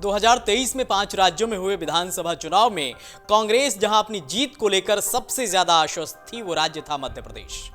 2023 में 5 राज्यों में हुए विधानसभा चुनाव में कांग्रेस जहां अपनी जीत को लेकर सबसे ज्यादा आश्वस्त थी, वो राज्य था मध्य प्रदेश।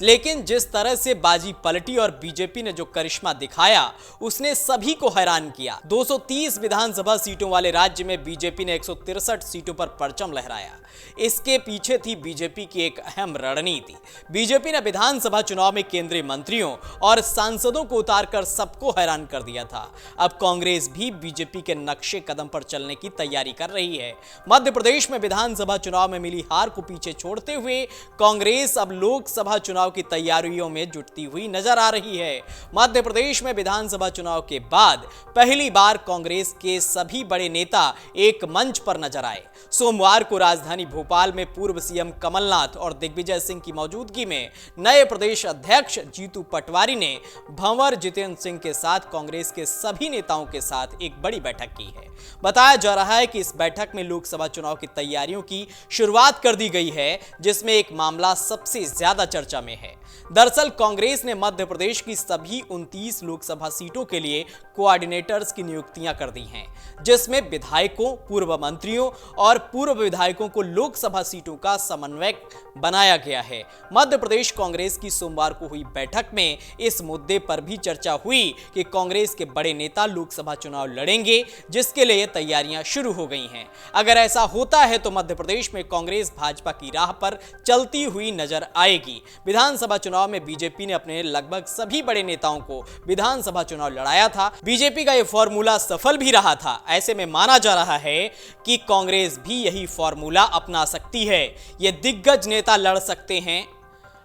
लेकिन जिस तरह से बाजी पलटी और बीजेपी ने जो करिश्मा दिखाया, उसने सभी को हैरान किया। 230 विधानसभा सीटों वाले राज्य में बीजेपी ने 163 सीटों पर परचम लहराया। इसके पीछे थी बीजेपी की एक अहम रणनीति। बीजेपी ने विधानसभा चुनाव में केंद्रीय मंत्रियों और सांसदों को उतारकर सबको हैरान कर दिया था। अब कांग्रेस भी बीजेपी के नक्शे कदम पर चलने की तैयारी कर रही है। मध्य प्रदेश में विधानसभा चुनाव में मिली हार को पीछे छोड़ते हुए कांग्रेस अब लोकसभा चुनाव की तैयारियों में जुटती हुई नजर आ रही है। मध्य प्रदेश में विधानसभा चुनाव के बाद पहली बार कांग्रेस के सभी बड़े नेता एक मंच पर नजर आए। सोमवार को राजधानी भोपाल में पूर्व सीएम कमलनाथ और दिग्विजय सिंह की मौजूदगी में नए प्रदेश अध्यक्ष जीतू पटवारी ने भंवर जितेंद्र सिंह के साथ कांग्रेस के सभी नेताओं के साथ एक बड़ी बैठक की है। बताया जा रहा है कि इस बैठक में लोकसभा चुनाव की तैयारियों की शुरुआत कर दी गई है, जिसमें एक मामला सबसे ज्यादा चर्चा में है। दरअसल कांग्रेस ने मध्य प्रदेश की सभी 29 लोकसभा सीटों के लिए कोऑर्डिनेटर्स की नियुक्तियां कर दी हैं, जिसमें विधायकों, पूर्व मंत्रियों और पूर्व विधायकों को लोकसभा सीटों का समन्वयक बनाया गया है। मध्य प्रदेश कांग्रेस की सोमवार को हुई बैठक में इस मुद्दे पर भी चर्चा हुई कि कांग्रेस के बड़े नेता लोकसभा चुनाव लड़ेंगे, जिसके लिए तैयारियां शुरू हो गई हैं। अगर ऐसा होता है तो मध्य प्रदेश में कांग्रेस भाजपा की राह पर चलती हुई नजर आएगी। विधानसभा चुनाव में बीजेपी ने अपने लगभग सभी बड़े नेताओं को विधानसभा चुनाव लड़ाया था। बीजेपी का यह फॉर्मूला सफल भी रहा था। ऐसे में माना जा रहा है कि कांग्रेस भी यही फॉर्मूला अपना सकती है। ये दिग्गज नेता लड़ सकते हैं।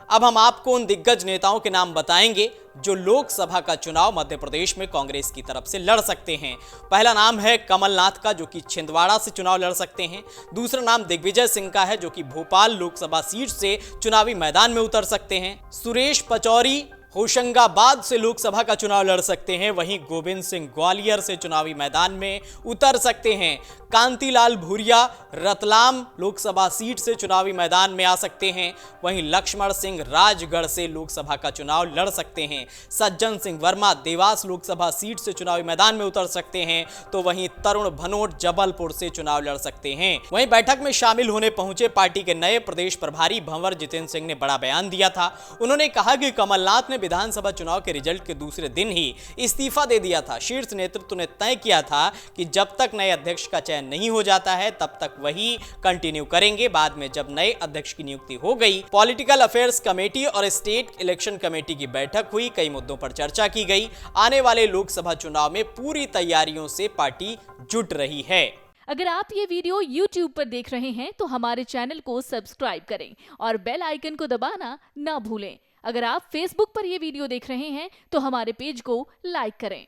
अब हम आपको उन दिग्गज नेताओं के नाम बताएंगे जो लोकसभा का चुनाव मध्य प्रदेश में कांग्रेस की तरफ से लड़ सकते हैं। पहला नाम है कमलनाथ का, जो कि छिंदवाड़ा से चुनाव लड़ सकते हैं। दूसरा नाम दिग्विजय सिंह का है, जो कि भोपाल लोकसभा सीट से चुनावी मैदान में उतर सकते हैं। सुरेश पचौरी होशंगाबाद से लोकसभा का चुनाव लड़ सकते हैं। वहीं गोविंद सिंह ग्वालियर से चुनावी मैदान में उतर सकते हैं। कांतिलाल भूरिया रतलाम लोकसभा सीट से चुनावी मैदान में आ सकते हैं। वहीं लक्ष्मण सिंह राजगढ़ से लोकसभा का चुनाव लड़ सकते हैं। सज्जन सिंह वर्मा देवास लोकसभा सीट से चुनावी मैदान में उतर सकते हैं। तो वहीं तरुण भनोट जबलपुर से चुनाव लड़ सकते हैं। वहीं बैठक में शामिल होने पहुंचे पार्टी के नए प्रदेश प्रभारी भंवर जितेंद्र सिंह ने बड़ा बयान दिया था। उन्होंने कहा कि कमलनाथ ने विधानसभा चुनाव के रिजल्ट के दूसरे दिन ही इस्तीफा दे दिया था। शीर्ष नेतृत्व ने तय किया था कि जब तक नए अध्यक्ष का चयन नहीं हो जाता है तब तक वही कंटिन्यू करेंगे। बाद में जब नए अध्यक्ष की नियुक्ति हो गई, पॉलिटिकल अफेयर्स कमेटी और स्टेट इलेक्शन कमेटी की बैठक हुई। कई मुद्दों पर चर्चा की गई। आने वाले लोकसभा चुनाव में पूरी तैयारियों से पार्टी जुट रही है। अगर आप ये वीडियो YouTube पर देख रहे हैं तो हमारे चैनल को सब्सक्राइब करें और बेल आइकन को दबाना ना भूलें। अगर आप Facebook पर ये वीडियो देख रहे हैं तो हमारे पेज को लाइक करें।